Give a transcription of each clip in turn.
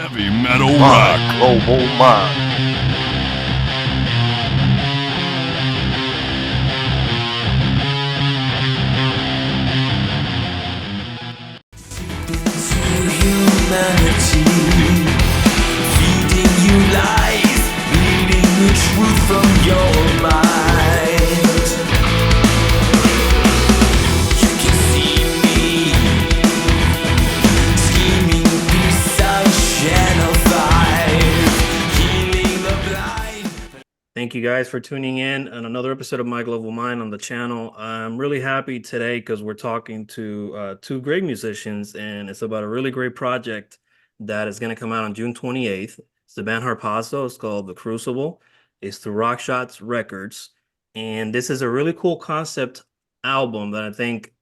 Heavy metal rock. Global mind. Humanity, feeding you lies, bleeding the truth from your mind. You can see me scheming peace of Channel 5, healing the blind. Thank you guys for tuning in on another episode of My Global Mind on the channel. I'm really happy today because we're talking to two great musicians, and it's about a really great project that is going to come out on June 28th. It's the band HARPAZO. It's called The Crucible. It's through Rockshots Records. And this is a really cool concept album that I think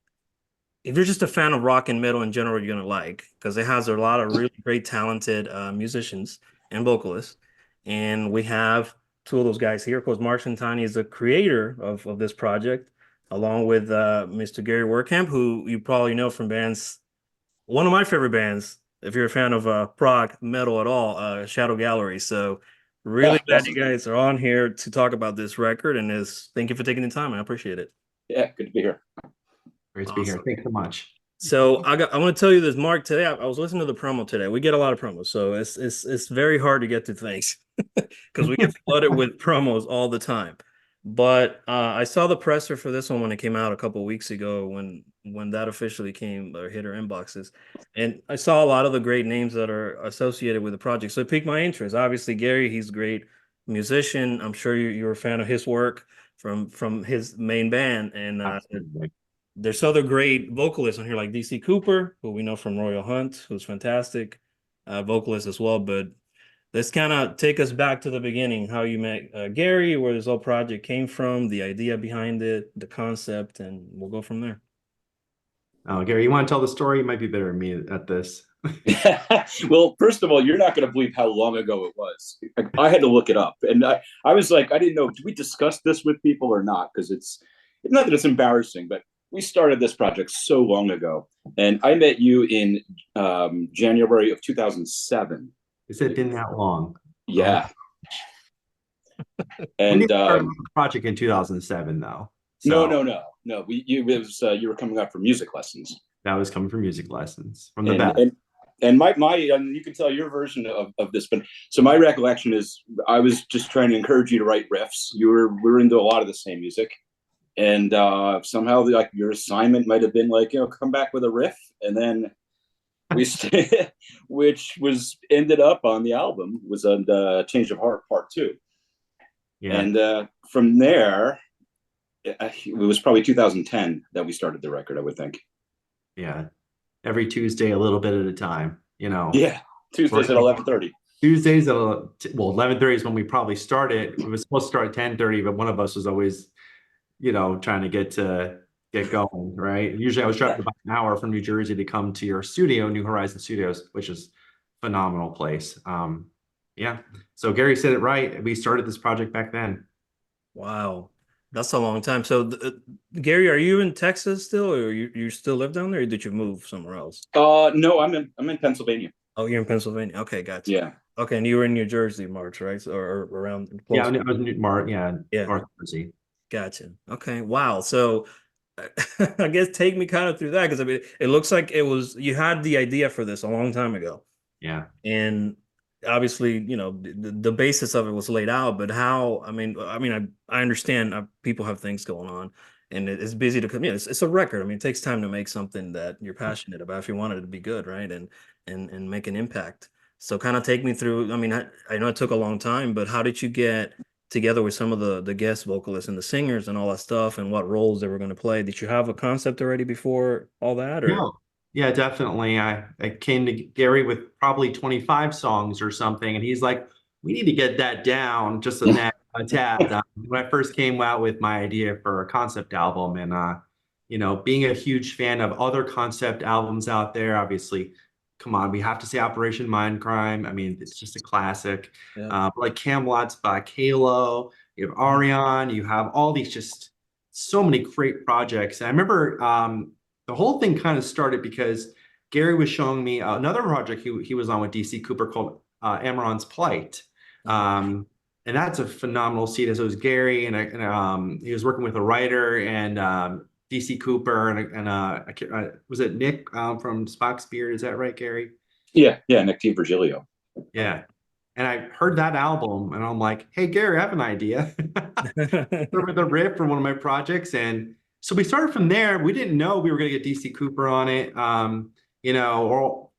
if you're just a fan of rock and metal in general, you're going to like, because it has a lot of really great talented musicians and vocalists. And we have two of those guys here. Of course, Marc Centanni is the creator of this project, along with Mr. Gary Wehrkamp, who you probably know from bands, one of my favorite bands, if you're a fan of prog metal at all, Shadow Gallery. So really glad you guys are on here to talk about this record, and thank you for taking the time. I appreciate it. Yeah, good to be here. Great to be here. Thanks so much. So I want to tell you this, Mark. Today I was listening to the promo today. We get a lot of promos, so it's very hard to get to things because we get flooded with promos all the time. But I saw the presser for this one when it came out a couple of weeks ago, when that officially came or hit our inboxes, and I saw a lot of the great names that are associated with the project. So it piqued my interest. Obviously, Gary, he's a great musician. I'm sure you're a fan of his work from his main band, and there's other great vocalists on here like DC Cooper, who we know from Royal Hunt, who's fantastic vocalist as well. But let's kind of take us back to the beginning, how you met Gary, where this whole project came from, the idea behind it, the concept, and we'll go from there. Oh, Gary, you want to tell the story? You might be better than me at this. Well, first of all, you're not going to believe how long ago it was. I had to look it up, and I was like, I didn't know. Did we discuss this with people or not? Because it's not that it's embarrassing, but we started this project so long ago, and I met you in January of 2007. Has it been that long? Yeah. And the project in 2007, though. So no. You were coming up for music lessons. That was coming from music lessons from the back. And my you can tell your version of this, but so my recollection is I was just trying to encourage you to write riffs. We were into a lot of the same music. And somehow, like, your assignment might have been like, come back with a riff, and then which was ended up on the album was on Change of Heart Part 2. Yeah. And from there, it was probably 2010 that we started the record, I would think. Yeah, every Tuesday, a little bit at a time. Yeah, Tuesdays at 11:30. Tuesdays at 11:30 is when we probably started. It was supposed to start at 10:30, but one of us was always trying to get going, right? Usually I was driving about an hour from New Jersey to come to your studio, New Horizon Studios, which is a phenomenal place. Yeah. So Gary said it right. We started this project back then. Wow. That's a long time. So Gary, are you in Texas still, or you still live down there, or did you move somewhere else? No, I'm in Pennsylvania. Oh, you're in Pennsylvania. Okay, gotcha. Yeah. Okay, and you were in New Jersey, March, right? Or around close. Yeah, I was in March, North Jersey. Gotcha. Okay. Wow. So I guess take me kind of through that, because I mean, it looks like you had the idea for this a long time ago. Yeah. And obviously, the basis of it was laid out, but how? I mean, I understand people have things going on, and it's busy to come. It's a record. I mean, it takes time to make something that you're passionate about if you want it to be good, right? And make an impact. So kind of take me through. I mean, I know it took a long time, but how did you get together with some of the guest vocalists and the singers and all that stuff, and what roles they were going to play? Did you have a concept already before all that? Or? Yeah, definitely. I came to Gary with probably 25 songs or something, and he's like, we need to get that down just a tad. When I first came out with my idea for a concept album, and being a huge fan of other concept albums out there, obviously, come on, we have to say Operation Mindcrime. I mean, it's just a classic. Yeah. Like Camelot's by Kalo, you have Ayreon, you have all these just so many great projects. And I remember the whole thing kind of started because Gary was showing me another project he was on with DC Cooper called Amaron's Plight. And that's a phenomenal CD. So it was Gary, and he was working with a writer and DC Cooper, and was it Nick from Spock's Beard? Is that right, Gary? Yeah, Nick Virgilio. Yeah. And I heard that album, and I'm like, hey, Gary, I have an idea. With a riff for one of my projects. And so we started from there. We didn't know we were going to get DC Cooper on it. Or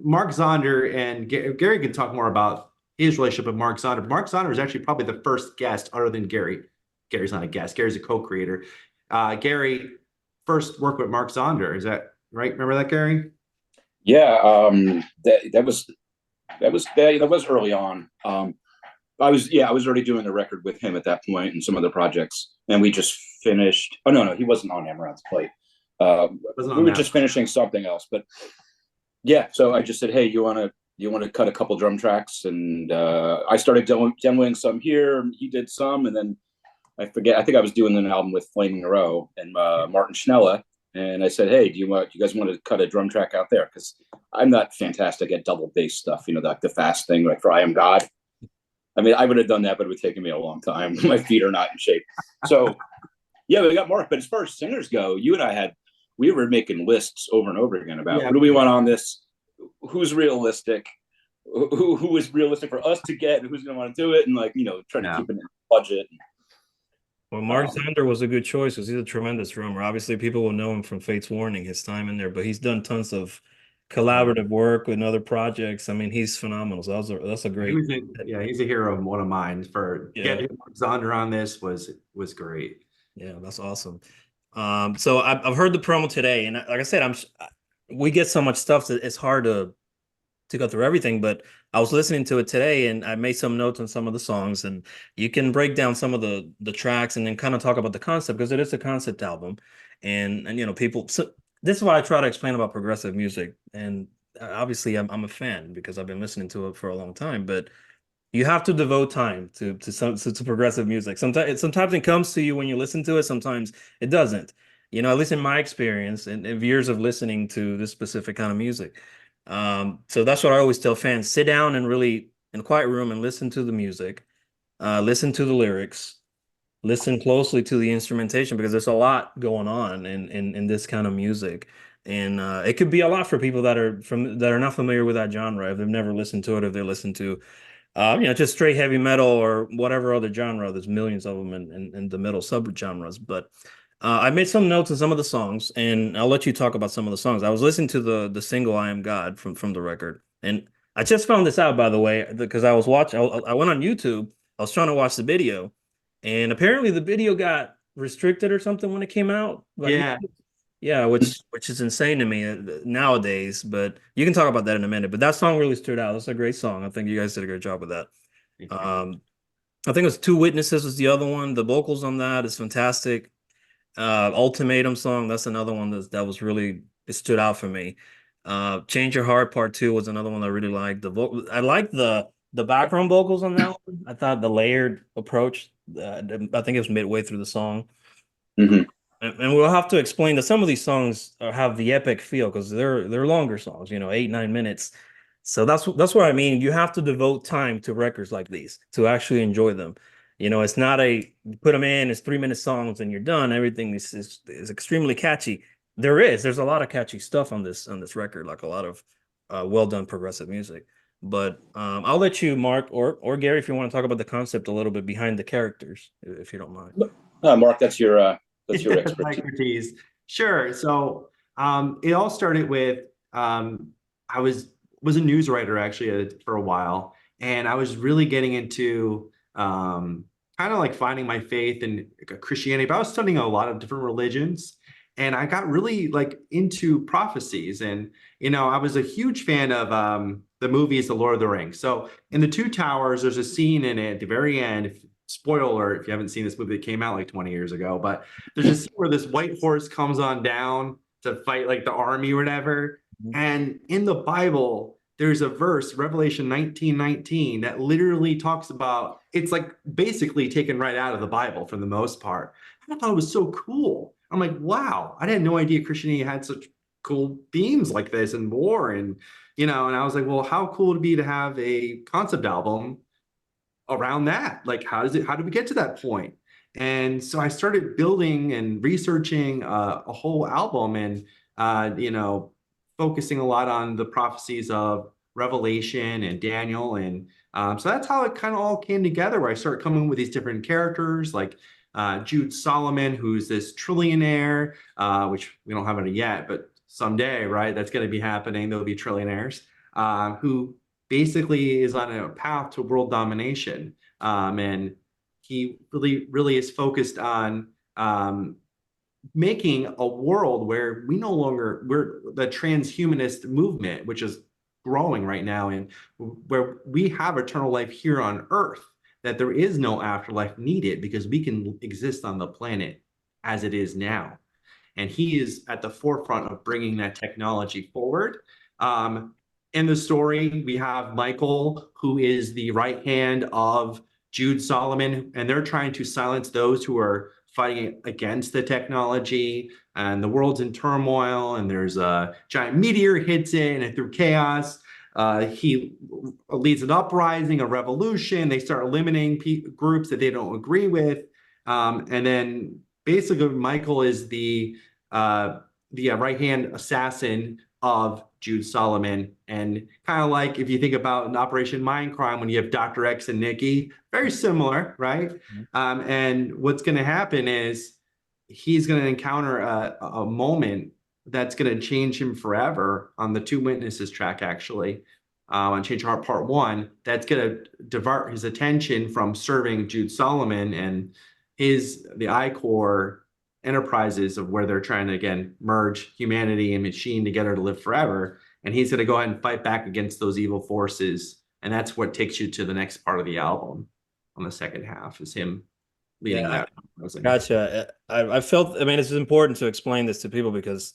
Marc Zonder, and Gary can talk more about his relationship with Marc Zonder. Marc Zonder is actually probably the first guest other than Gary. Gary's not a guest. Gary's a co-creator. Gary first worked with Marc Zonder. Is that right? Remember that, Gary? Yeah, that was early on. I was already doing the record with him at that point and some other projects, and we just finished. Oh no, he wasn't on Amaranth's Plate. We were just finishing something else, but yeah. So I just said, hey, you want to cut a couple drum tracks, and I started demoing some here. He did some, and then I forget. I think I was doing an album with Flaming Row and Martin Schnella. And I said, hey, do you guys want to cut a drum track out there? Because I'm not fantastic at double bass stuff, like the fast thing, like for I Am God. I mean, I would have done that, but it would have taken me a long time. My feet are not in shape. So, yeah, we got Mark. But as far as singers go, you and we were making lists over and over again about who do we want on this, who's realistic, who is realistic for us to get, and who's going to want to do it, and trying to keep it in budget. Well, Marc Centanni was a good choice because he's a tremendous drummer. Obviously, people will know him from Fates Warning, his time in there, but he's done tons of collaborative work with other projects. I mean, he's phenomenal. So that's a great. He's a hero of one of mine. For getting Zonder on this was great. Yeah, that's awesome. So I've heard the promo today, and like I said, we get so much stuff that it's hard to go through everything, but I was listening to it today and I made some notes on some of the songs, and you can break down some of the tracks and then kind of talk about the concept, because it is a concept album. And people, so this is why I try to explain about progressive music. And obviously I'm a fan because I've been listening to it for a long time, but you have to devote time to progressive music. Sometimes it comes to you when you listen to it. Sometimes it doesn't, at least in my experience and years of listening to this specific kind of music. So that's what I always tell fans: sit down and really in a quiet room and listen to the music, listen to the lyrics, listen closely to the instrumentation, because there's a lot going on in this kind of music. And it could be a lot for people that are not familiar with that genre, if they've never listened to it, if they listen to just straight heavy metal or whatever other genre. There's millions of them in the metal subgenres. But I made some notes on some of the songs, and I'll let you talk about some of the songs. I was listening to the single "I Am God" from the record, and I just found this out, by the way, because I was watching. I went on YouTube. I was trying to watch the video, and apparently the video got restricted or something when it came out. Which is insane to me nowadays. But you can talk about that in a minute. But that song really stood out. That's a great song. I think you guys did a great job with that. I think it was Two Witnesses was the other one. The vocals on that is fantastic. Ultimatum song, that's another one that was really, it stood out for me. Change Your Heart Part 2 was another one I really liked. I liked the background vocals on that one. I thought the layered approach, I think it was midway through the song. Mm-hmm. And we'll have to explain that some of these songs have the epic feel because they're longer songs, 8-9 minutes. So that's what I mean. You have to devote time to records like these to actually enjoy them. It's not you put them in, it's 3-minute songs and you're done. Everything is extremely catchy. There's a lot of catchy stuff on this record, like a lot of well done progressive music. But I'll let you, Mark or Gary, if you want to talk about the concept a little bit behind the characters, if you don't mind. Mark, that's your expertise. Sure. So it all started with I was a news writer actually for a while, and I was really getting into kind of like finding my faith in Christianity, but I was studying a lot of different religions, and I got really like into prophecies. And I was a huge fan of the movies The Lord of the Rings. So in The Two Towers, there's a scene in it at the very end. Spoiler if you haven't seen this movie, it came out like 20 years ago, but there's a scene where this white horse comes on down to fight like the army or whatever. And in the Bible, there's a verse, Revelation 19:19, that literally talks about, it's like basically taken right out of the Bible for the most part. And I thought it was so cool. I'm like, wow, I had no idea Christianity had such cool themes like this and war, and and I was like, well, how cool would it be to have a concept album around that? Like, how do we get to that point? And so I started building and researching a whole album, and focusing a lot on the prophecies of Revelation and Daniel. And so that's how it kind of all came together, where I started coming with these different characters, like Jude Solomon, who's this trillionaire, which we don't have any yet, but someday, right? That's going to be happening. There'll be trillionaires who basically is on a path to world domination. And he really is focused on making a world where we're the transhumanist movement, which is growing right now, and where we have eternal life here on Earth, that there is no afterlife needed because we can exist on the planet as it is now. And he is at the forefront of bringing that technology forward. In the story, we have Michael, who is the right hand of Jude Solomon, and they're trying to silence those who are fighting against the technology, and the world's in turmoil, and there's a giant meteor hits it, and through chaos, he leads an uprising, a revolution. They start eliminating groups that they don't agree with. And then basically Michael is the right-hand assassin of Jude Solomon. And kind of like if you think about an Operation Mindcrime, when you have Dr. X and Nikki, very similar, right? Mm-hmm. And what's going to happen is he's going to encounter a moment that's going to change him forever on the Two Witnesses track, actually, on Change Heart Part 1. That's going to divert his attention from serving Jude Solomon and the I-Corps enterprises of where they're trying to, again, merge humanity and machine together to live forever. And he's going to go ahead and fight back against those evil forces. And that's what takes you to the next part of the album on the second half, is him leading that. Gotcha. I felt, I mean, it's important to explain this to people because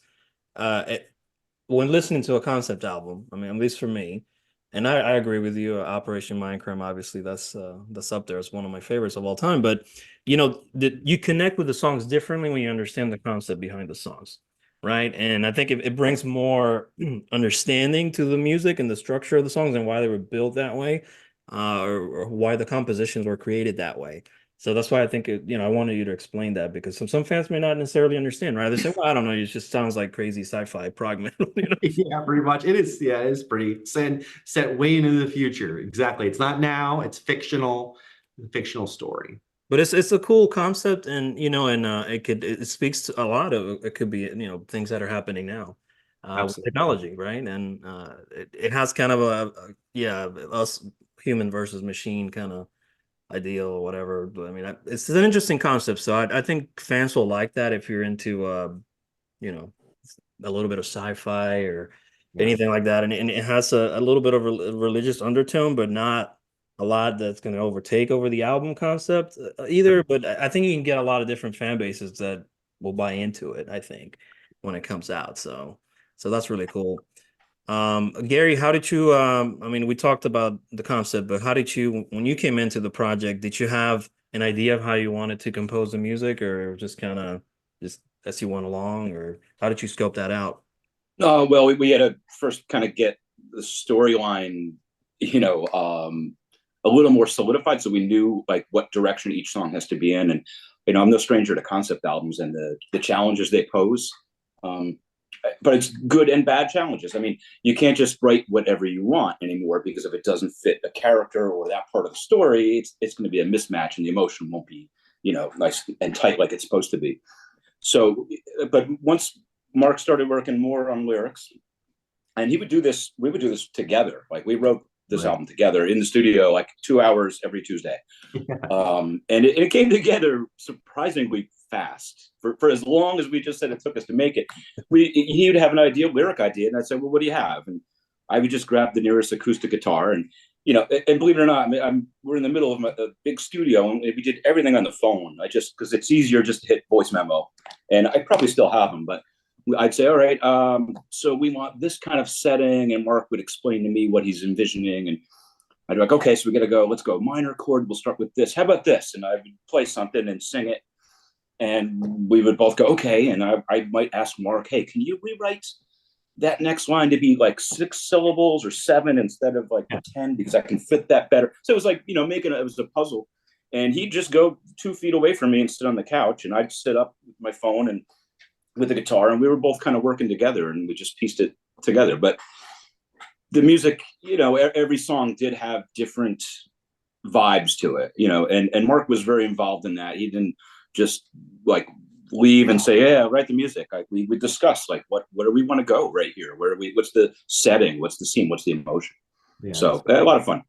when listening to a concept album, I mean, at least for me, and I agree with you, Operation Mindcrime, obviously that's up there as one of my favorites of all time. But you connect with the songs differently when you understand the concept behind the songs, right? And I think it brings more understanding to the music and the structure of the songs and why they were built that way, or why the compositions were created that way. So that's why I think I wanted you to explain that, because some fans may not necessarily understand, right? They say, well, I don't know, it just sounds like crazy sci-fi prog metal. Yeah, pretty much. It is. Yeah, it is pretty set way into the future. Exactly. It's not now. It's fictional story. But it's a cool concept, and it speaks to a lot of it. Could be things that are happening now with technology, right? And it has kind of us human versus machine kind of ideal or whatever. But I mean, it's an interesting concept. So I think fans will like that if you're into a little bit of sci-fi or anything like that. And it has a little bit of a religious undertone, but not a lot that's going to overtake over the album concept either. But I think you can get a lot of different fan bases that will buy into it, I think, when it comes out. So that's really cool. Gary, how did you, I mean, we talked about the concept, but how did you, when you came into the project, did you have an idea of how you wanted to compose the music, or just kind of just as you went along, or how did you scope that out? Well, we had to first kind of get the storyline, a little more solidified, so we knew like what direction each song has to be in. And I'm no stranger to concept albums and the challenges they pose. But it's good and bad challenges. I mean, you can't just write whatever you want anymore, because if it doesn't fit a character or that part of the story, it's going to be a mismatch and the emotion won't be, nice and tight like it's supposed to be. So, but once Marc started working more on lyrics, and we would do this together. Like, we wrote this album together in the studio, like 2 hours every Tuesday. And it came together surprisingly fast. For as long as we just said it took us to make it, he would have an lyric idea, and I'd say, well, what do you have? And I would just grab the nearest acoustic guitar, and and believe it or not, we're in the middle of a big studio, and we did everything on the phone. Because it's easier just to hit voice memo, and I probably still have them, but I'd say, all right, so we want this kind of setting, and Marc would explain to me what he's envisioning, and I'd be like, okay, so let's go minor chord, we'll start with this. How about this? And I would play something and sing it, and we would both go, okay. And I might ask Marc, hey, can you rewrite that next line to be like 6 syllables or 7 instead of like 10 because I can fit that better. So it was like, it was a puzzle. And he'd just go 2 feet away from me and sit on the couch, and I'd sit up with my phone and with the guitar, and we were both kind of working together, and we just pieced it together. But the music, every song did have different vibes to it, and Mark was very involved in that. He didn't just like leave and say, yeah, write the music. We discuss like where do we want to go right here? What's the setting? What's the scene? What's the emotion? Yeah, so a lot of fun.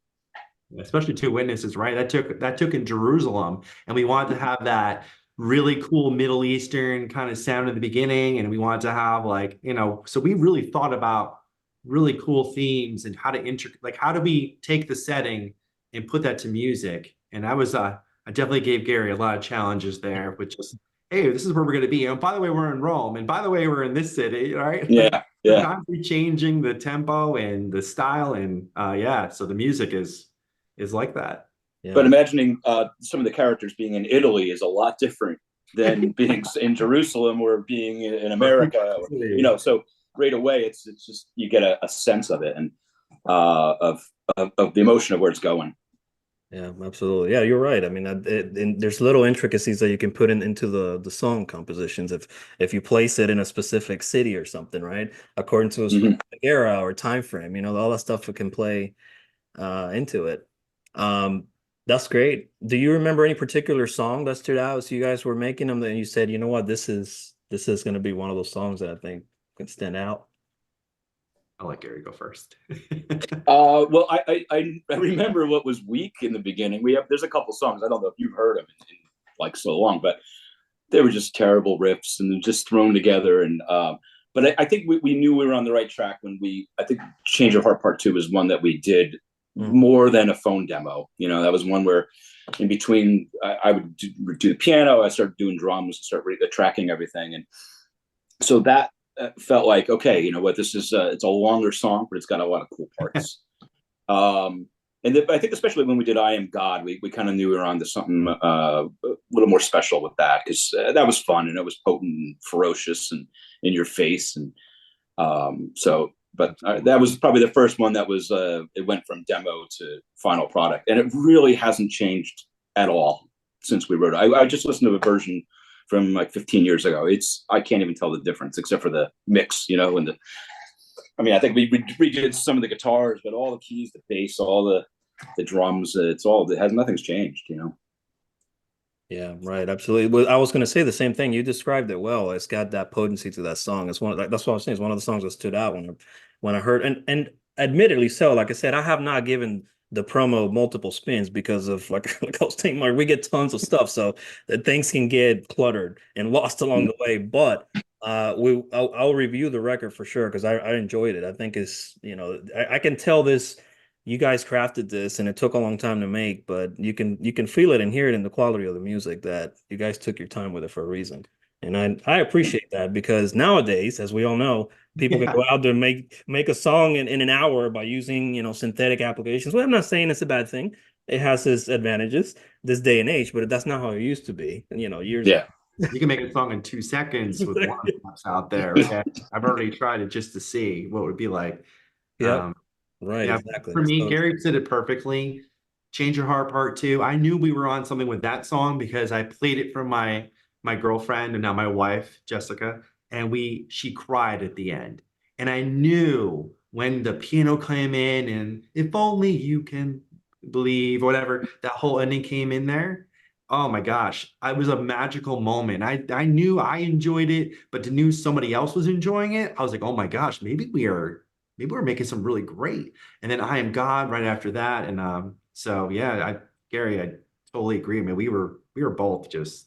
Especially Two Witnesses, right? That took in Jerusalem, and we wanted to have that really cool Middle Eastern kind of sound at the beginning, and we wanted to have so we really thought about really cool themes and how do we take the setting and put that to music. And I definitely gave Gary a lot of challenges there, which is, hey, this is where we're going to be. And by the way, we're in Rome. And by the way, we're in this city, right? Yeah, yeah. Constantly changing the tempo and the style, and so the music is like that. Yeah. But imagining some of the characters being in Italy is a lot different than being in Jerusalem or being in America. So right away, it's just you get a sense of it and of the emotion of where it's going. Yeah, absolutely. Yeah, you're right. I mean, there's little intricacies that you can put into the song compositions if you place it in a specific city or something, right? According to a specific era or time frame, all that stuff can play into it. That's great. Do you remember any particular song that stood out as you guys were making them that you said, you know what, this is going to be one of those songs that I think can stand out? I'll let Gary go first. Well, I remember what was weak in the beginning. There's a couple songs. I don't know if you've heard them in like so long, but they were just terrible riffs and just thrown together. And but I think we knew we were on the right track when I think Change of Heart Part 2 was one that we did more than a phone demo. That was one where in between I would do the piano, I started doing drums, start tracking everything, and so that felt like, okay, this is it's a longer song, but it's got a lot of cool parts. And I think especially when we did I Am God, we kind of knew we were on to something a little more special with that, because that was fun and it was potent and ferocious and in your face, and but that was probably the first one that was it went from demo to final product, and it really hasn't changed at all since we wrote it. I just listened to a version from like 15 years ago. I can't even tell the difference except for the mix, and I think we redid some of the guitars, but all the keys, the bass, all the drums, nothing's changed, Yeah, right. Absolutely. Well, I was going to say the same thing. You described it well. It's got that potency to that song. It's that's what I was saying. It's one of the songs that stood out when I heard, and admittedly so, like I said, I have not given the promo multiple spins because of like I was saying, Mark, we get tons of stuff, so that things can get cluttered and lost along the way. But I'll review the record for sure because I enjoyed it. I think it's I can tell this. You guys crafted this and it took a long time to make, but you can feel it and hear it in the quality of the music that you guys took your time with it for a reason. And I appreciate that, because nowadays, as we all know, people can go out there and make a song in an hour by using, synthetic applications. Well, I'm not saying it's a bad thing. It has its advantages this day and age, but that's not how it used to be, years ago. You can make a song in 2 seconds with one apps out there. Okay? I've already tried it just to see what it would be like. Yeah. Right, exactly. For me, Gary said it perfectly. Change Your Heart Part 2. I knew we were on something with that song because I played it for my girlfriend and now my wife, Jessica, and she cried at the end. And I knew when the piano came in and If Only You Can Believe, or whatever, that whole ending came in there. Oh my gosh, it was a magical moment. I knew I enjoyed it, but to know somebody else was enjoying it, I was like, oh my gosh, maybe we're making some really great. And then I Am God right after that. And so yeah, Gary, I totally agree. I mean, we were both just,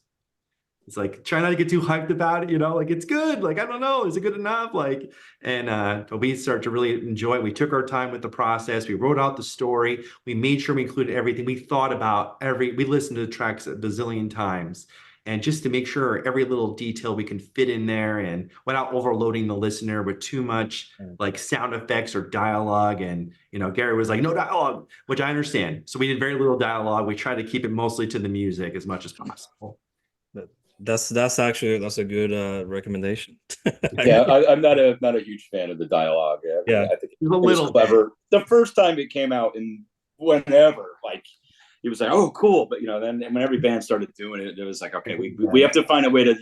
it's like try not to get too hyped about it, like it's good. Like, I don't know, is it good enough? Like, and we start to really enjoy it. We took our time with the process. We wrote out the story. We made sure we included everything. We thought about we listened to the tracks a bazillion times. And just to make sure every little detail we can fit in there and without overloading the listener with too much like sound effects or dialogue. And, Gary was like, no dialogue, which I understand. So we did very little dialogue. We tried to keep it mostly to the music as much as possible. That's actually that's a good recommendation. Yeah, I'm not a huge fan of the dialogue. Yeah. I think A it was little clever. The first time it came out in whenever, like it was like, oh, cool. But then when every band started doing it, it was like, okay, we have to find a way to.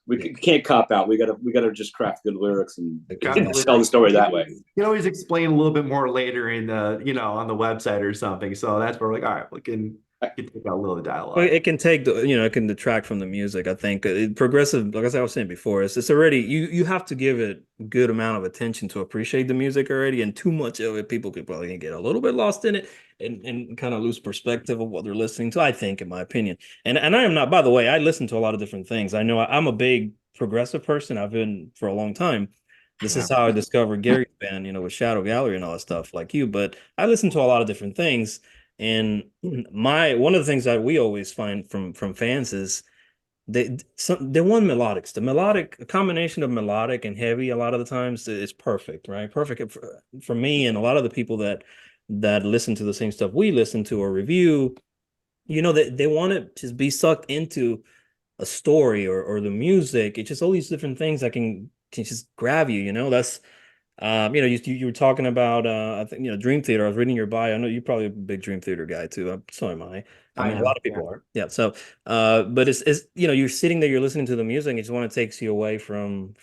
We can't cop out. We gotta just craft good lyrics and tell the story that way. You can always explain a little bit more later in the, on the website or something. So that's where we're like, all right, we can take out a little of the Well, dialogue. it can take it can detract from the music. I think progressive, like I was saying before, it's already you have to give it a good amount of attention to appreciate the music already, and too much of it, people could probably get a little bit lost in it and kind of lose perspective of what they're listening to. I think, in my opinion, and I am not. By the way, I listen to a lot of different things. I know I'm a big progressive person. I've been for a long time. This is how I discovered Gary's band, with Shadow Gallery and all that stuff like you. But I listen to a lot of different things. And one of the things that we always find from fans is they want melodics. The melodic a combination of melodic and heavy a lot of the times is perfect, right? Perfect for me and a lot of the people that listen to the same stuff we listen to or review. They want to just be sucked into a story or the music. It's just all these different things that can just grab you. That's you were talking about I think Dream Theater. I was reading your bio. I know you're probably a big Dream Theater guy too. So am I. I mean, a lot of people are. Yeah. So, but it's you're sitting there, you're listening to the music, and it's one that takes you away from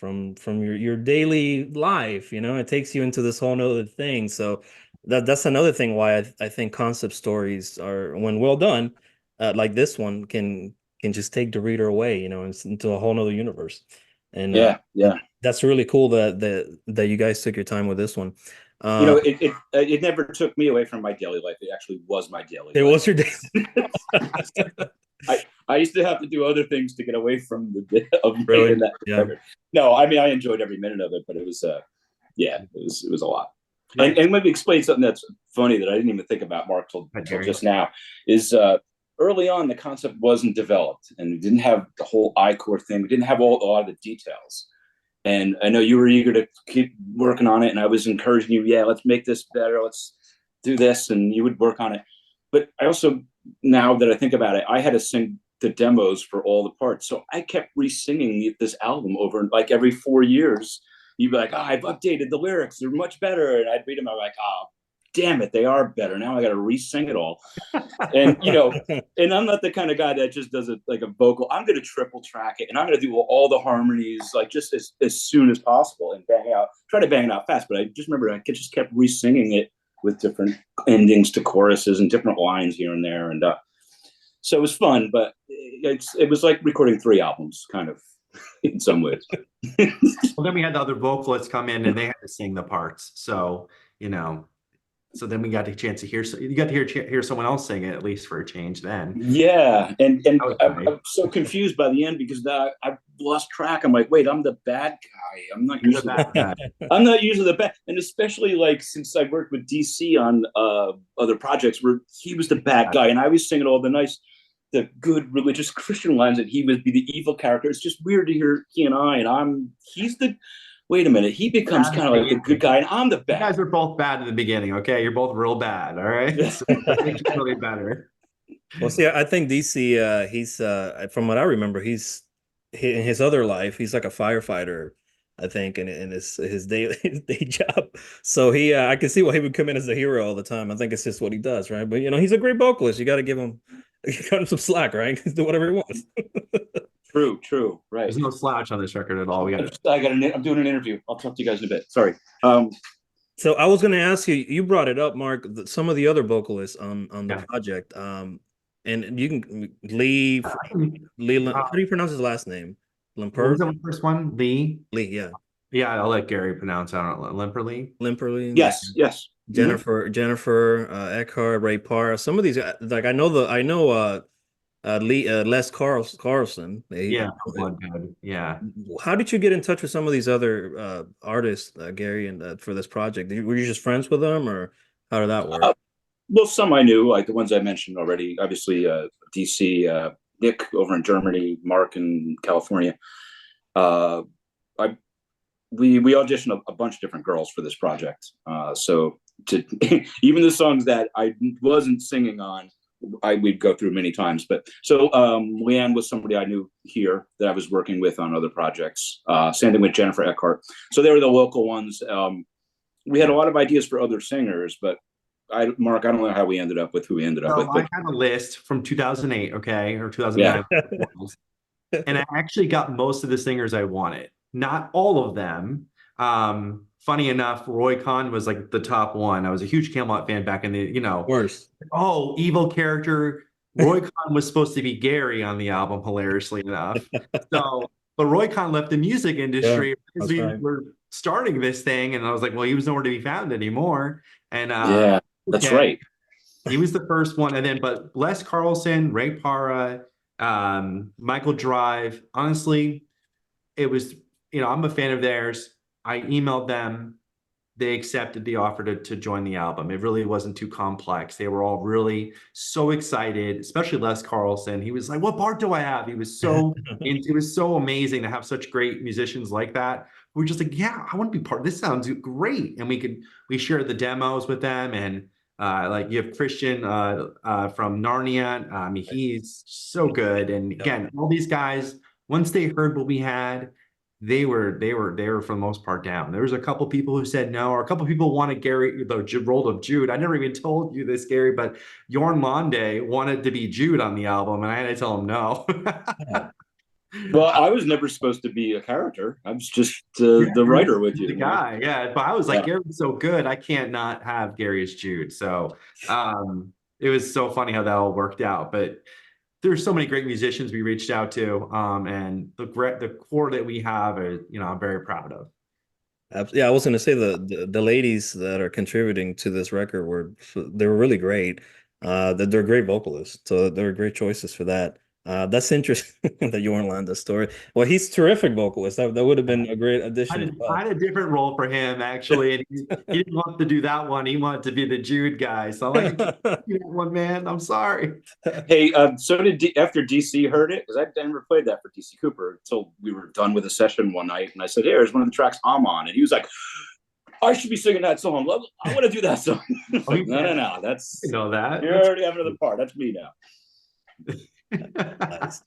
your daily life. It takes you into this whole nother thing. So that's another thing why I think concept stories are, when well done, like this one, can just take the reader away, into a whole nother universe. And Yeah. that's really cool that you guys took your time with this one. It never took me away from my daily life. It actually was my daily It life. was your day. I used to have to do other things to get away from of Really? that. Yeah. No, I mean I enjoyed every minute of it, but it was it was a lot. And let me explain something that's funny that I didn't even think about, Mark, till just now. Is early on the concept wasn't developed, and we didn't have the whole I-core thing. We didn't have a lot of the details. And I know you were eager to keep working on it, and I was encouraging you, yeah, let's make this better, let's do this, and you would work on it. But I also, now that I think about it, I had to sing the demos for all the parts. So I kept re-singing this album over, like every 4 years. You'd be like, oh, I've updated the lyrics, they're much better. And I'd read them, I'm like, oh, damn it, they are better. Now I got to re-sing it all. And, and I'm not the kind of guy that just does it like a vocal. I'm going to triple track it, and I'm going to do all the harmonies, like just as soon as possible, and try to bang it out fast. But I just remember I just kept re-singing it with different endings to choruses and different lines here and there. And so it was fun, but it was like recording 3 albums, kind of, in some ways. Well, then we had the other vocalists come in and they had to sing the parts. So, so then we got a chance to hear. You got to hear someone else sing it, at least for a change. Then, yeah, and I'm so confused by the end because I lost track. I'm like, wait, I'm the bad guy. I'm not usually the bad guy. I'm not usually the bad, and especially like since I worked with DC on other projects where he was the bad guy, and I was singing all the good religious Christian lines, that he would be the evil character. It's just weird to hear he and I, and he's the. Wait a minute, he becomes kind of like the good guy, and I'm the bad. You guys are both bad in the beginning, okay? You're both real bad, all right? So that makes you really better. Well, see, I think DC, he's from what I remember, in his other life, he's like a firefighter, I think, in his day job. So I can see why he would come in as the hero all the time. I think it's just what he does, right? But he's a great vocalist. You got to give him some slack, right? Do whatever he wants. True, right. There's no slouch on this record at all. I'm doing an interview. I'll talk to you guys in a bit. Sorry. So I was going to ask you. You brought it up, Mark. Some of the other vocalists on the project. And you can Lee. How do you pronounce his last name? Limper. What was the first one? Lee. Yeah. Yeah, I'll let Gary pronounce. I don't know. Limperly. Yes. Jennifer Eckhart, Ray Parr. Some of these, like I know Les Carlson. Yeah. How did you get in touch with some of these other artists, Gary, and for this project? Were you just friends with them, or how did that work? Well, some I knew, like the ones I mentioned already. Obviously, DC, Nick over in Germany, Mark in California. We auditioned a bunch of different girls for this project. So even the songs that I wasn't singing on, we'd go through many times. But so Leanne was somebody I knew here that I was working with on other projects. Same thing with Jennifer Eckhart. So they were the local ones. We had a lot of ideas for other singers, but Mark, I don't know how we ended up with who we ended up with. I had a list from 2008, okay, or 2009. Yeah. And I actually got most of the singers I wanted. Not all of them. Funny enough, Roy Khan was like the top one. I was a huge Camelot fan back in the, Worse. oh, evil character. Roy Khan was supposed to be Gary on the album, hilariously enough. So, but Roy Khan left the music industry because we were starting this thing, and I was like, well, he was nowhere to be found anymore. And yeah, that's right. He was the first one, and then but Les Carlson, Ray Parra, Michael Drive. Honestly, it was, I'm a fan of theirs. I emailed them. They accepted the offer to join the album. It really wasn't too complex. They were all really so excited, especially Les Carlson. He was like, what part do I have? He was so, it was so amazing to have such great musicians like that. We're just like, yeah, I want to be part of this. Sounds great. And we shared the demos with them. And like you have Christian from Narnia. I mean, he's so good. And again, all these guys, once they heard what we had, they were for the most part down. There was a couple people who said no, or a couple people wanted Gary, the role of Jude. I never even told you this, Gary, but Jorn Lande wanted to be Jude on the album, and I had to tell him no. Well, I was never supposed to be a character. I was just the writer with you. The guy, yeah. But I was like, Gary's so good, I can't not have Gary as Jude. So it was so funny how that all worked out. But there's so many great musicians we reached out to, and the core that we have is, I'm very proud of. Yeah, I was going to say the ladies that are contributing to this record they were really great. They're great vocalists, so they're great choices for that. That's interesting that you weren't Landa's story. Well, he's a terrific vocalist. That would have been a great addition. I had a different role for him, actually, and he didn't want to do that one. He wanted to be the Jude guy. So I'm like, you that one, man. I'm sorry. Hey, so did after DC heard it, because I never played that for DC Cooper until we were done with a session one night, and I said, "Here's one of the tracks I'm on," and he was like, I should be singing that song. I want to do that song. Like, no. That's that. You already have another part. That's me now. Nice.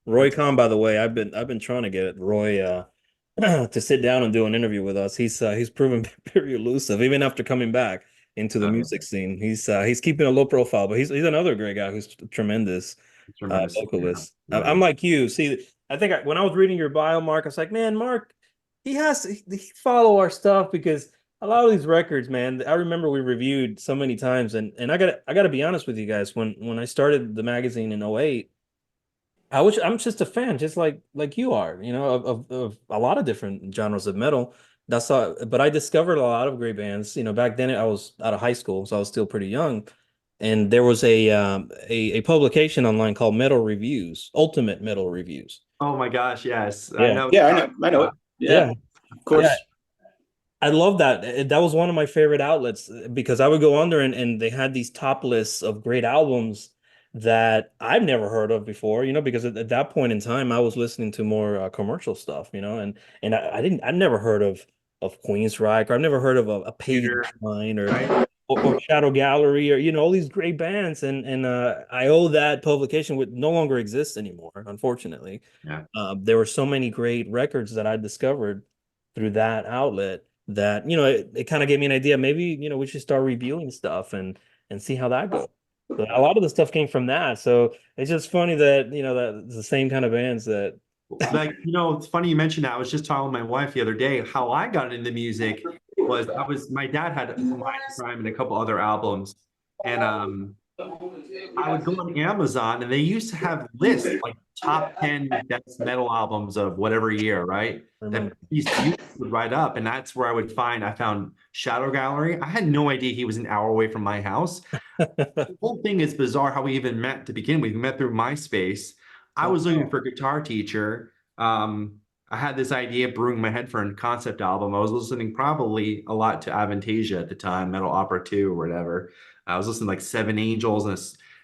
Roy Khan, by the way, I've been trying to get Roy to sit down and do an interview with us. He's proven very elusive, even after coming back into the music scene. He's keeping a low profile, but he's another great guy who's tremendous vocalist. Yeah. I'm like you. See, I think when I was reading your bio, Mark, I was like, man, Mark, he follow our stuff, because a lot of these records, man, I remember we reviewed so many times, and I gotta be honest with you guys. When I started the magazine in 2008, I'm just a fan, just like you are, of a lot of different genres of metal. But I discovered a lot of great bands. Back then I was out of high school, so I was still pretty young, and there was a publication online called Metal Reviews, Ultimate Metal Reviews. Oh my gosh, yes, yeah. I know it. Yeah, of course. Yeah. I love that. That was one of my favorite outlets, because I would go on there and they had these top lists of great albums that I've never heard of before, because at that point in time I was listening to more commercial stuff, and I've never heard of Queensryche, or I've never heard of a Page Line or Shadow Gallery, or all these great bands, and I owe that publication would no longer exist anymore, unfortunately. Yeah. There were so many great records that I discovered through that outlet that it kind of gave me an idea. Maybe we should start reviewing stuff and see how that goes. But a lot of the stuff came from that, so it's just funny that that the same kind of bands that. Like, it's funny you mentioned that. I was just talking with my wife the other day how I got into music was my dad had Mind Crime and a couple other albums, and I would go on Amazon, and they used to have lists like top 10 best metal albums of whatever year, right? That these would write up, and that's where I found Shadow Gallery. I had no idea he was an hour away from my house. The whole thing is bizarre how we even met to begin with. We met through MySpace. I was looking for a guitar teacher. I had this idea brewing in my head for a concept album. I was listening probably a lot to Avantasia at the time, Metal Opera 2 or whatever. I was listening like Seven Angels, and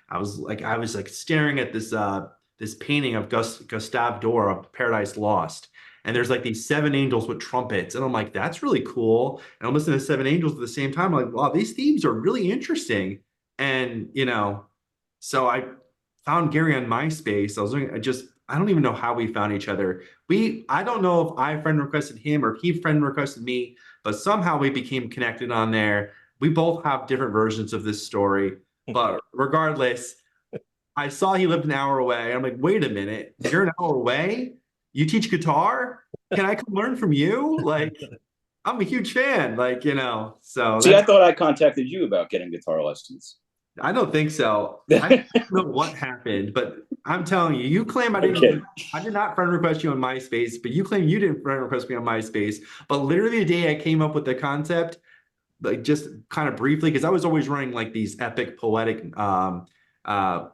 I was like staring at this painting of Gustave Doré of Paradise Lost. And there's like these seven angels with trumpets. And I'm like, that's really cool. And I'm listening to Seven Angels at the same time. I'm like, wow, these themes are really interesting. And, So I found Gary on MySpace. I don't even know how we found each other. I don't know if I friend requested him or he friend requested me, but somehow we became connected on there. We both have different versions of this story, but regardless, I saw he lived an hour away. I'm like, wait a minute, you're an hour away? You teach guitar? Can I come learn from you? Like, I'm a huge fan. Like, so See, I that's, thought I contacted you about getting guitar lessons. I don't think so. I don't know what happened, but I'm telling you, you claim Okay. I did not friend request you on MySpace, but you claim you didn't friend request me on MySpace. But literally the day I came up with the concept, like just kind of briefly, because I was always running like these epic poetic like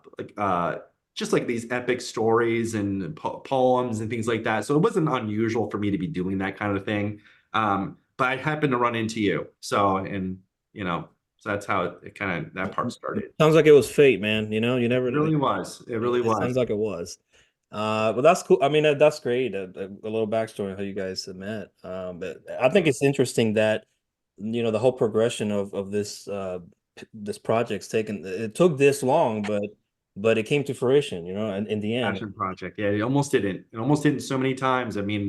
just like these epic stories and poems and things like that. So it wasn't unusual for me to be doing that kind of thing. But I happened to run into you. So so that's how it kind of that part started. Sounds like it was fate, man. You never. It really was. It really It was. sounds like it was. But that's cool. I mean, that's great. A little backstory on how you guys have met. But I think it's interesting that the whole progression of this project's taken. It took this long, but it came to fruition. And in the end. Passion project. Yeah, it almost didn't. It almost didn't so many times. I mean,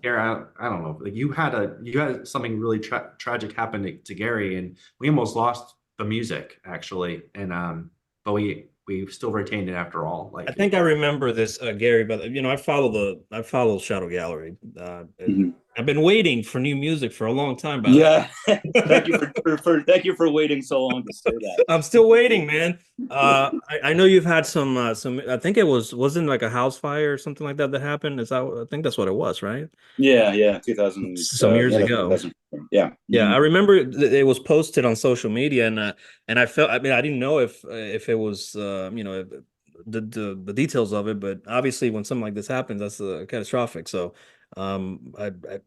Gary, I don't know. Like you had something really tragic happen to Gary, and we almost lost the music actually. And but we still retained it after all. Like I think I remember this, Gary, but I follow Shadow Gallery. Mhm. I've been waiting for new music for a long time, by Yeah. Thank you thank you for waiting so long to say that. I'm still waiting, man. I know you've had some. I think wasn't like a house fire or something like that happened. I think that's what it was, right? Yeah, 2000. Some years Yeah, that's ago. 2000. Yeah. Yeah, Mhm. I remember it was posted on social media, and I felt. I mean, I didn't know if it was the details of it, but obviously when something like this happens, that's catastrophic. So, um, I, I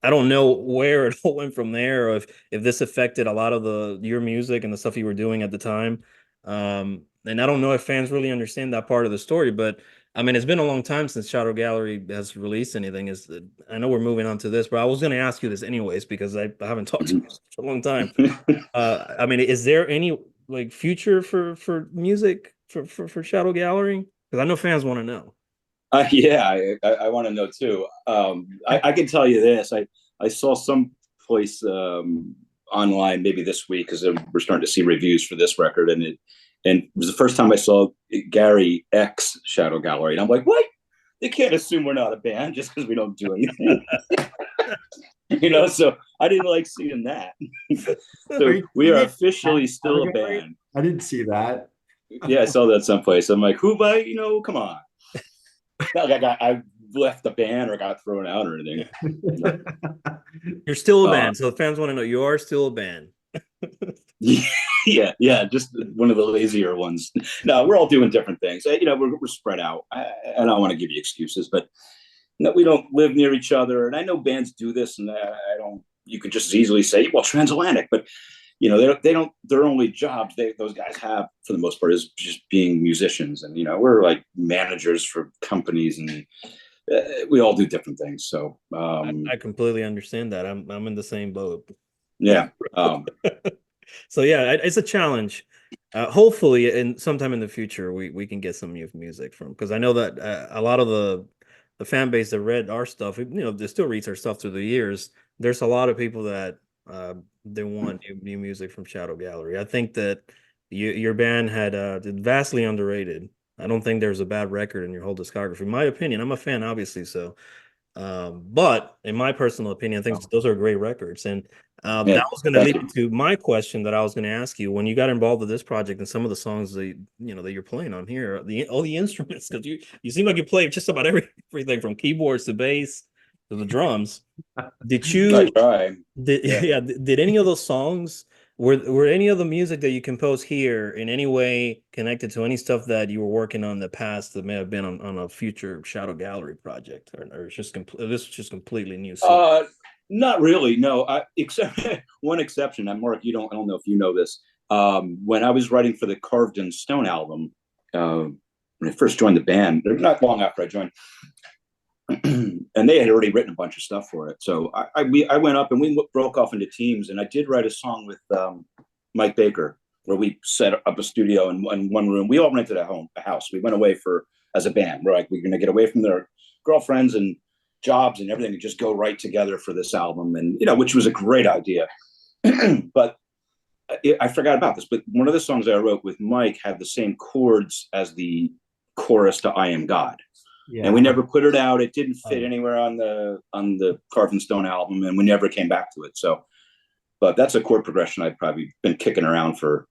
I don't know where it all went from there, or if this affected a lot of your music and the stuff you were doing at the time. And I don't know if fans really understand that part of the story, but I mean, it's been a long time since Shadow Gallery has released anything. I know we're moving on to this, but I was going to ask you this anyways because I haven't talked to you for a long time. I mean, is there any like future for music for Shadow Gallery? Because I know fans want to know. Yeah, I want to know too. I can tell you this. I saw some place online maybe this week because we're starting to see reviews for this record, and it was the first time I saw Gary X Shadow Gallery, and I'm like, what? They can't assume we're not a band just because we don't do anything. So I didn't like seeing that. So we are officially still a band. I didn't see that. Yeah, I saw that someplace. I'm like, who by, come on. Not like I left the band or got thrown out or anything. You're still a band, so the fans want to know you are still a band. Yeah, just one of the lazier ones. No, we're all doing different things. We're spread out. I don't want to give you excuses, but no, we don't live near each other. And I know bands do this, and I don't. You could just easily say, well, transatlantic, but they don't. Their only jobs those guys have for the most part is just being musicians, and we're like managers for companies, and we all do different things. So I completely understand that. I'm in the same boat. Yeah. So yeah, it's a challenge. Hopefully, in sometime in the future, we can get some new music from, because I know that a lot of the fan base that read our stuff, they still reads our stuff through the years. There's a lot of people that they want new music from Shadow Gallery. I think that your band had vastly underrated. I don't think there's a bad record in your whole discography. In my opinion, I'm a fan, obviously, so. But in my personal opinion, I think those are great records. And that was going to lead to my question that I was going to ask you when you got involved with this project and some of the songs that that you're playing on here, all the instruments, because you seem like you play just about everything from keyboards to bass to the drums. Did you? I try. Did any of those songs? Were any of the music that you compose here in any way connected to any stuff that you were working on in the past that may have been on a future Shadow Gallery project, or it's just this is just completely new? Not really, no. Except one exception. And Mark, I don't know if you know this. When I was writing for the Carved in Stone album, when I first joined the band, not long after I joined, and they had already written a bunch of stuff for it. So I went up and we broke off into teams, and I did write a song with Mike Baker, where we set up a studio in one room. We all rented a house. We went away as a band. We're like, we're going to get away from their girlfriends and jobs and everything and just go right together for this album. And, which was a great idea. But I forgot about this, but one of the songs I wrote with Mike had the same chords as the chorus to I Am God. Yeah. And we never put it out. It didn't fit anywhere on the Carved in Stone album, and we never came back to it. So, but that's a chord progression I've probably been kicking around for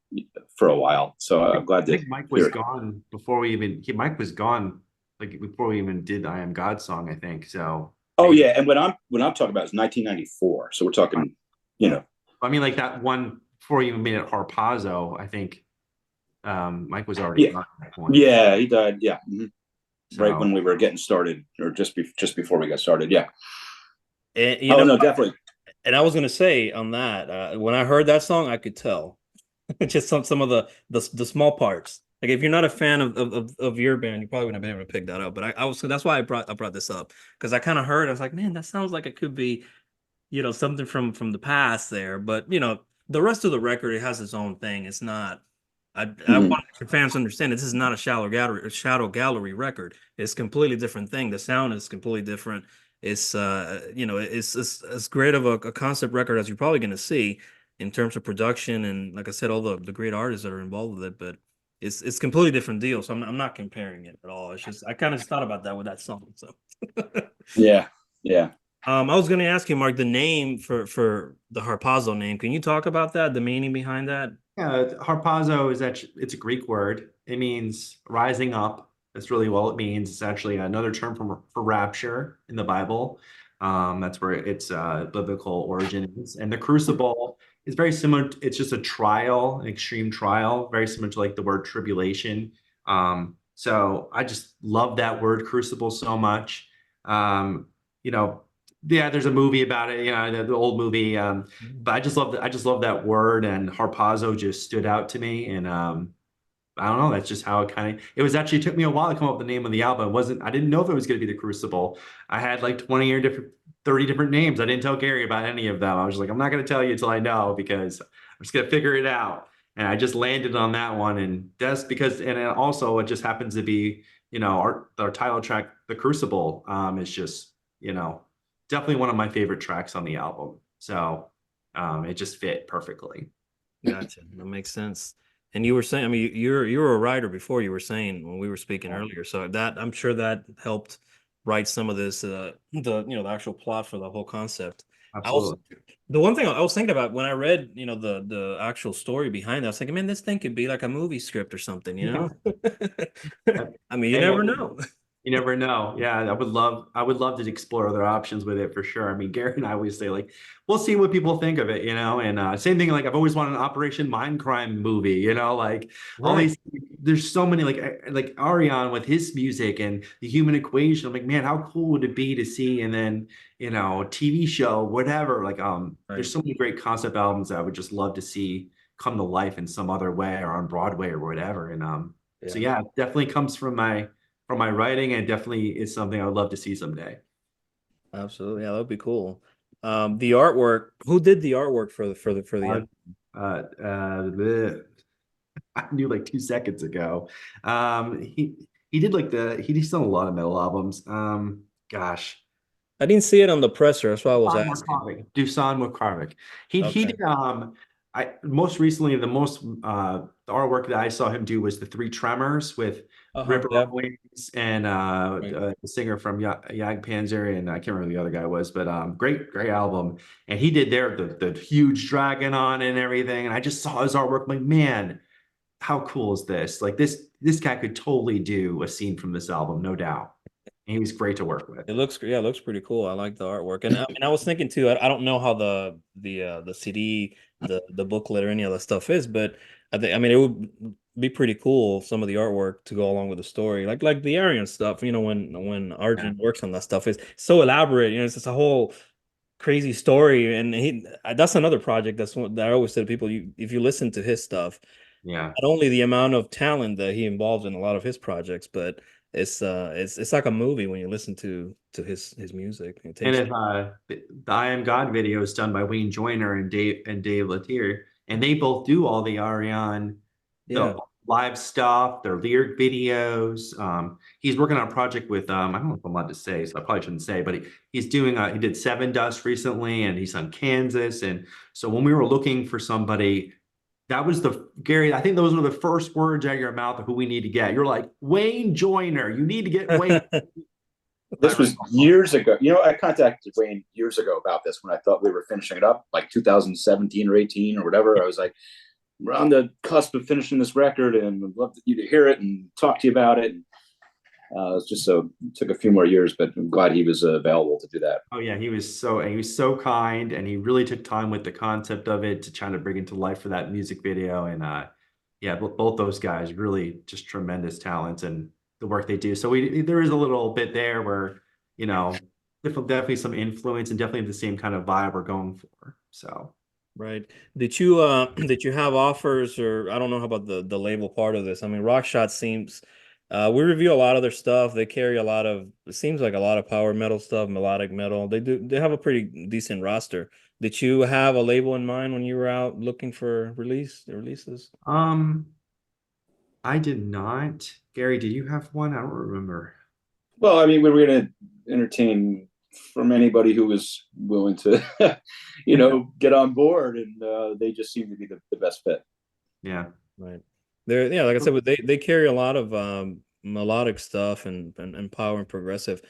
a while. So I'm glad that Mike was gone before we even. Mike was gone like before we even did I Am God song, I think. So. Oh yeah, and when I'm talking about is 1994. So we're talking, I mean, like that one before you even made it Harpazo, I think Mike was already gone at that point. Yeah, he died. Yeah. Mm-hmm. So, right when we were getting started, or just before we got started. Yeah. And, no, definitely. And I was gonna say on that, when I heard that song, I could tell just some of the small parts. Like if you're not a fan of your band, you probably wouldn't have been able to pick that up. But I was, that's why I brought this up, because I kind of heard, I was like, man, that sounds like it could be, something from the past there. But the rest of the record, it has its own thing. It's not. I want fans to understand this is not a shadow gallery record. It's a completely different thing. The sound is completely different. It's it's as great of a concept record as you're probably going to see in terms of production, and like I said, all the great artists that are involved with it. But it's completely different deal. So I'm not comparing it at all. It's just I kind of just thought about that with that song. So yeah. I was going to ask you, Mark, the name for the Harpazo name. Can you talk about that? The meaning behind that? Yeah, Harpazo is actually, it's a Greek word. It means rising up. That's really all it means. It's actually another term for rapture in the Bible. That's where its biblical origin is. And the crucible is very similar. It's just a trial, an extreme trial, very similar to like the word tribulation. So I just love that word crucible so much. Yeah, there's a movie about it, the old movie. But I just love that word, and Harpazo just stood out to me. And I don't know, that's just how it was actually, it took me a while to come up with the name of the album. I didn't know if it was going to be the Crucible. I had like 30 different names. I didn't tell Gary about any of them. I was like, I'm not going to tell you until I know, because I'm just going to figure it out. And I just landed on that one. And that's because, and also it just happens to be, our title track, The Crucible, is just, definitely one of my favorite tracks on the album. So it just fit perfectly. Gotcha. That makes sense. And you were saying, I mean, you were a writer before, you were saying when we were speaking earlier. So that, I'm sure that helped write some of this, the actual plot for the whole concept. Absolutely. The one thing I was thinking about when I read, the actual story behind that, I was thinking, man, this thing could be like a movie script or something, I mean, you never know. You never know. Yeah, I would love to explore other options with it for sure. I mean, Gary and I always say like, we'll see what people think of it, and same thing, like I've always wanted an Operation Mindcrime movie, like all these, there's so many like Ayreon with his music and The Human Equation. I'm like, man, how cool would it be to see? And then, TV show, whatever, like, there's so many great concept albums that I would just love to see come to life in some other way or on Broadway or whatever. And so yeah, it definitely comes from my writing, and definitely is something I would love to see someday. Absolutely. Yeah, that would be cool. The artwork, who did the artwork for the I knew like 2 seconds ago. He he's done a lot of metal albums. Gosh. I didn't see it on the presser. That's why I was asking. Dusan Mukharvik. He did most recently the artwork that I saw him do was the Three Tremors with Ripper on Wings and the singer from Jagdpanzer, and I can't remember who the other guy was, but great album. And he did the huge dragon on it and everything. And I just saw his artwork, I'm like, man, how cool is this? Like this guy could totally do a scene from this album, no doubt. And he was great to work with. It looks pretty cool. I like the artwork, and I was thinking too. I don't know how the CD, the booklet, or any other stuff is, but I mean, it would be pretty cool, some of the artwork to go along with the story, like the Ayreon stuff. When Arjun works on that stuff, it's so elaborate. It's just a whole crazy story, and that's another project that I always say to people. If you listen to his stuff, not only the amount of talent that he involves in a lot of his projects, but it's like a movie when you listen to his music. And if the I Am God video is done by Wayne Joyner and Dave Latier, and they both do all the Ayreon, Yeah. the live stuff, their lyric videos. He's working on a project with I don't know if I'm allowed to say, so I probably shouldn't say, but he's doing he did Seven Dust recently, and he's on Kansas. And so when we were looking for somebody, that was Gary, I think those were the first words out of your mouth of who we need to get. You're like, Wayne Joyner, you need to get Wayne. This was years ago. You know, I contacted Wayne years ago about this when I thought we were finishing it up, like 2017 or 18 or whatever. I was like, we're on the cusp of finishing this record, and I'd love you to hear it and talk to you about it. It's just it took a few more years, but I'm glad he was available to do that. Oh yeah, he was so kind, and he really took time with the concept of it to try to bring it to life for that music video. And yeah, both those guys really just tremendous talents and the work they do. So there is a little bit there where, you know, definitely some influence and definitely the same kind of vibe we're going for. So Right. Did you have offers, or I don't know how about the label part of this? I mean, Rockshots seems we review a lot of their stuff. They carry a lot of, it seems like a lot of power metal stuff, melodic metal. They have a pretty decent roster. Did you have a label in mind when you were out looking for releases? I did not. Gary, did you have one? I don't remember. Well, I mean, we were going to entertain from anybody who was willing to, you know, get on board, and they just seem to be the best fit. Yeah. Right. Yeah, like I said, they carry a lot of melodic stuff and power and progressive.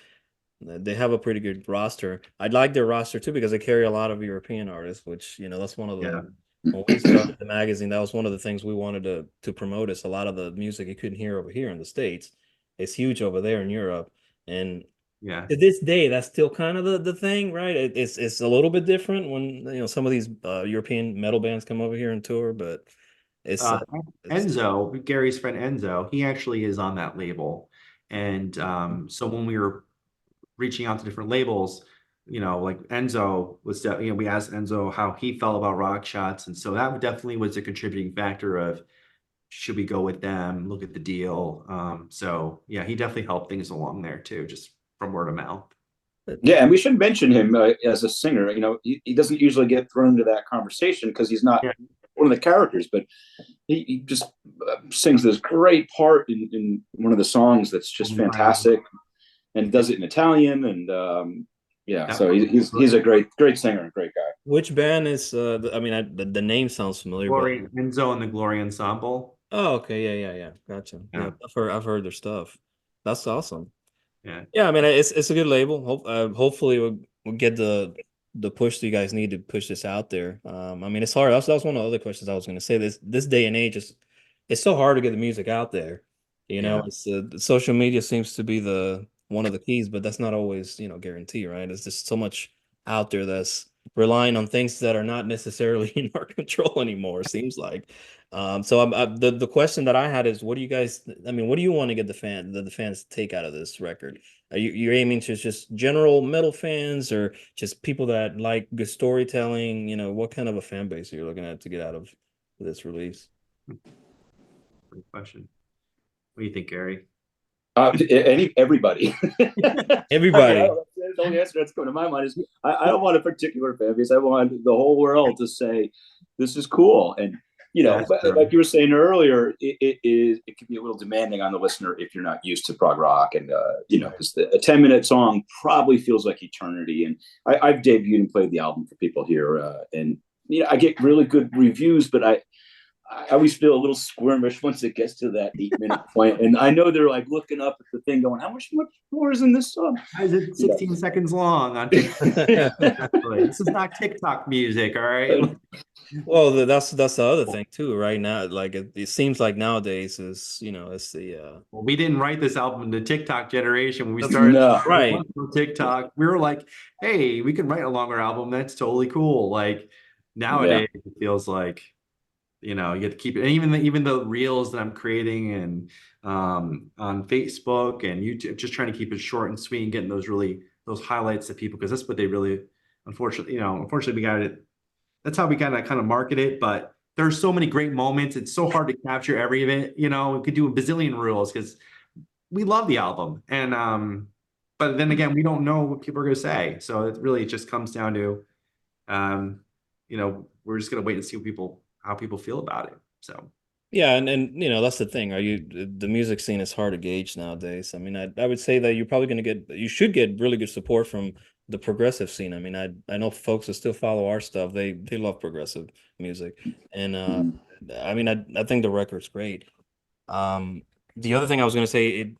They have a pretty good roster. I'd like their roster too because they carry a lot of European artists, which, you know, that's one of the when we started the magazine, that was one of the things we wanted to promote. Is a lot of the music you couldn't hear over here in the States. It's huge over there in Europe. And Yeah. to this day, that's still kind of the thing, right? It's a little bit different when, you know, some of these European metal bands come over here and tour, but it's Enzo, Gary's friend Enzo, he actually is on that label. And so when we were reaching out to different labels, you know, like Enzo was, you know, we asked Enzo how he felt about Rockshots. And so that definitely was a contributing factor of, should we go with them, look at the deal. So yeah, he definitely helped things along there too, just from word of mouth. Yeah, and we should mention him as a singer. You know, he doesn't usually get thrown into that conversation because he's not one of the characters, but he just sings this great part in one of the songs that's just fantastic, and does it in Italian. And so he's a great singer and great guy. Which band is? I mean, the name sounds familiar. Glory, but... Enzo and the Glory Ensemble. Oh, okay, yeah. Gotcha. Yeah, I've heard their stuff. That's awesome. Yeah. I mean, it's a good label. Hopefully we'll get the push that you guys need to push this out there. I mean, it's hard. That was one of the other questions I was going to say. This day and age it's so hard to get the music out there. You know, it's social media seems to be one of the keys, but that's not always, you know, guarantee, right? It's just so much out there that's relying on things that are not necessarily in our control anymore, it seems like. So the question that I had is, what do you guys, I mean, what do you want to get the fans to take out of this record? Are you're aiming to just general metal fans, or just people that like good storytelling? You know, what kind of a fan base are you looking at to get out of this release? Great question. What do you think, Gary? Everybody. Everybody. The only answer that's coming to my mind is I don't want a particular fan base. I want the whole world to say this is cool. And you know, like you were saying earlier, it can be a little demanding on the listener if you're not used to prog rock, and you know, because a 10-minute song probably feels like eternity. And I've debuted and played the album for people here, and you know, I get really good reviews, but I always feel a little squirmish once it gets to that 8-minute point. And I know they're like looking up at the thing going, how much more is in this song? Why is it 16 seconds long on TikTok? This is not TikTok music, all right? Well, that's the other thing too, right now. Like it seems like nowadays is, you know, it's the well, we didn't write this album in the TikTok generation when we started right TikTok. We were like, hey, we can write a longer album. That's totally cool. Like nowadays it feels like, you know, you have to keep it. And even the reels that I'm creating and on Facebook and YouTube, just trying to keep it short and sweet and getting those highlights to people, because that's what they really, unfortunately, we got it. That's how we kind of market it. But there's so many great moments. It's so hard to capture every of it. You know, we could do a bazillion reels because we love the album. And but then again, we don't know what people are going to say. So it really just comes down to, you know, we're just going to wait and see what people how people feel about it. So Yeah, and you know, that's the thing. Are you the music scene is hard to gauge nowadays. I mean, I would say that you're probably going to you should get really good support from the progressive scene. I mean, I know folks that still follow our stuff. They love progressive music, and Mhm. I mean, I think the record's great. The other thing I was going to say,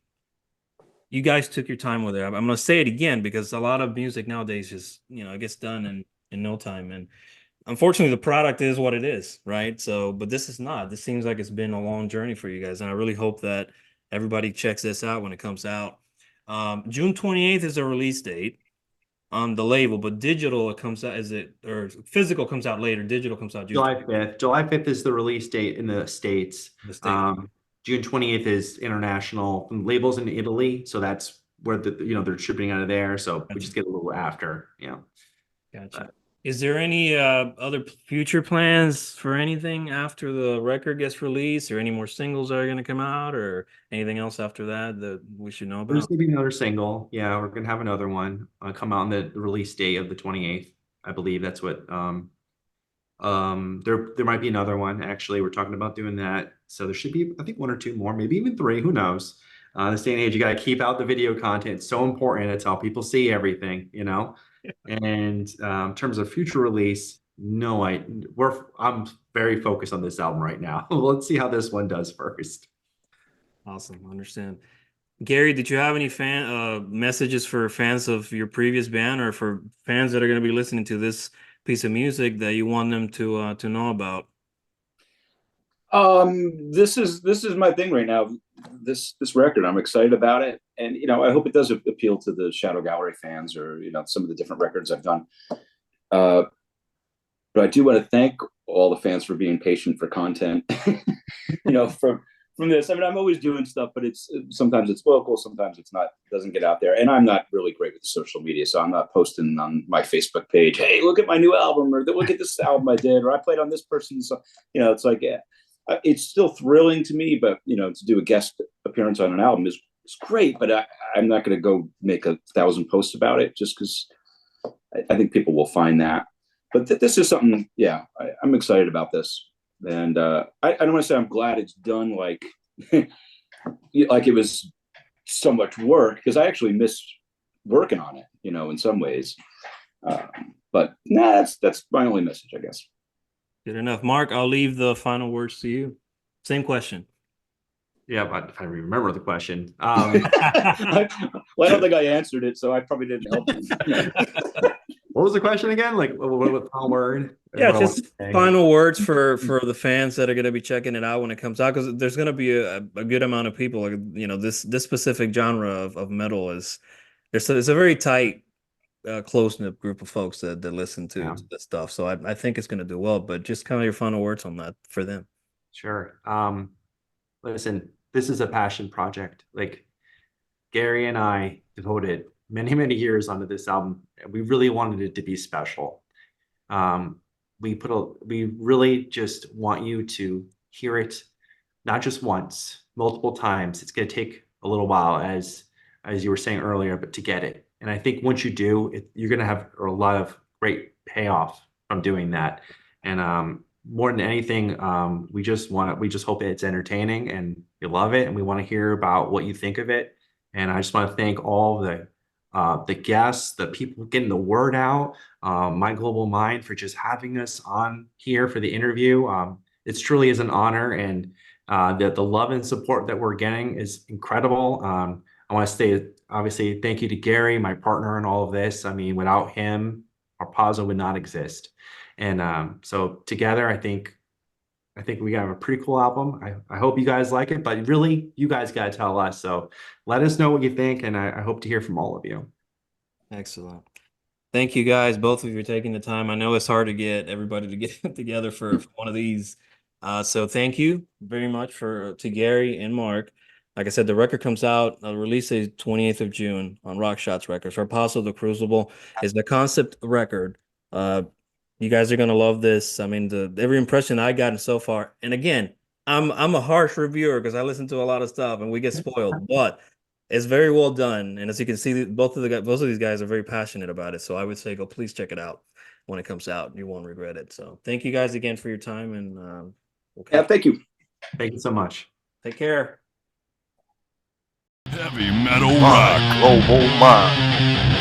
you guys took your time with it. I'm going to say it again because a lot of music nowadays just, you know, it gets done in no time. And unfortunately, the product is what it is, right? So, but this is not. This seems like it's been a long journey for you guys. And I really hope that everybody checks this out when it comes out. June 28th is the release date on the label, but digital, it comes out, or physical comes out later. Digital comes out June July 5th. July 5th is the release date in the States. the state. June 28th is international labels in Italy. So that's where they're shipping out of there. So we just get a little after, Gotcha. Is there any other future plans for anything after the record gets released, or any more singles that are going to come out, or anything else after that that we should know There's about? gonna be another single. Yeah, we're gonna have another one come out on the release date of the 28th. I believe that's what there might be another one actually. We're talking about doing that. So there should be, I think, one or two more, maybe even three, who knows. This day and age, you got to keep out the video content. It's so important. It's how people see everything, And in terms of future release, no, I'm very focused on this album right now. Let's see how this one does first. Awesome. Understand. Gary, did you have any messages for fans of your previous band, or for fans that are going to be listening to this piece of music that you want them to know about? This is my thing right now. This record, I'm excited about it, and I hope it does appeal to the Shadow Gallery fans, or some of the different records I've done. But I do want to thank all the fans for being patient for content. From this, I mean, I'm always doing stuff, but sometimes it's vocal, sometimes it's not. It doesn't get out there, and I'm not really great with the social media, so I'm not posting on my Facebook page, "Hey, look at my new album," or "Look at this album I did," or "I played on this person's." So, it's like, it's still thrilling to me, but to do a guest appearance on an album is great. But I'm not going to go make 1,000 posts about it just because I think people will find that. But this is something, yeah, I'm excited about this. And I don't want to say I'm glad it's done like like it was so much work, because I actually miss working on it, in some ways. But that's my only message, I guess. Good enough. Mark, I'll leave the final words to you. Same question. Yeah, but if I remember the question. Well, I don't think I answered it, so I probably didn't help you. What was the question again? Like, what final word? Yeah, just final words for the fans that are going to be checking it out when it comes out, because there's going to be a good amount of people. This specific genre of metal it's a very tight, close-knit group of folks that listen to this stuff. So I think it's going to do well. But just kind of your final words on that for them. Sure. Listen, this is a passion project. Like, Gary and I devoted many, many years onto this album. We really wanted it to be special. We really just want you to hear it, not just once, multiple times. It's going to take a little while, as you were saying earlier, but to get it. And I think once you do, you're going to have a lot of great payoff from doing that. And more than anything, we just hope it's entertaining and you love it, and we want to hear about what you think of it. And I just want to thank all the guests, the people getting the word out, My Global Mind for just having us on here for the interview. It truly is an honor, and the love and support that we're getting is incredible. I want to say, obviously, thank you to Gary, my partner in all of this. I mean, without him, HARPAZO would not exist. And so together, I think we have a pretty cool album. I hope you guys like it, but really, you guys got to tell us. So let us know what you think, and I hope to hear from all of you. Excellent. Thank you guys, both of you, for taking the time. I know it's hard to get everybody to get together for one of these. So thank you very much to Gary and Mark. Like I said, the record comes out, release is 28th of June on Rockshots Records. HARPAZO, the Crucible is the concept record. You guys are gonna love this. I mean, every impression I gotten so far, and again, I'm a harsh reviewer because I listen to a lot of stuff and we get spoiled, but it's very well done. And as you can see, both of these guys are very passionate about it. So I would say please check it out. when it comes out. You won't regret it. So thank you guys again for your time, and Yeah, thank you. Thank you so much. take care. Heavy metal rock. Global mind.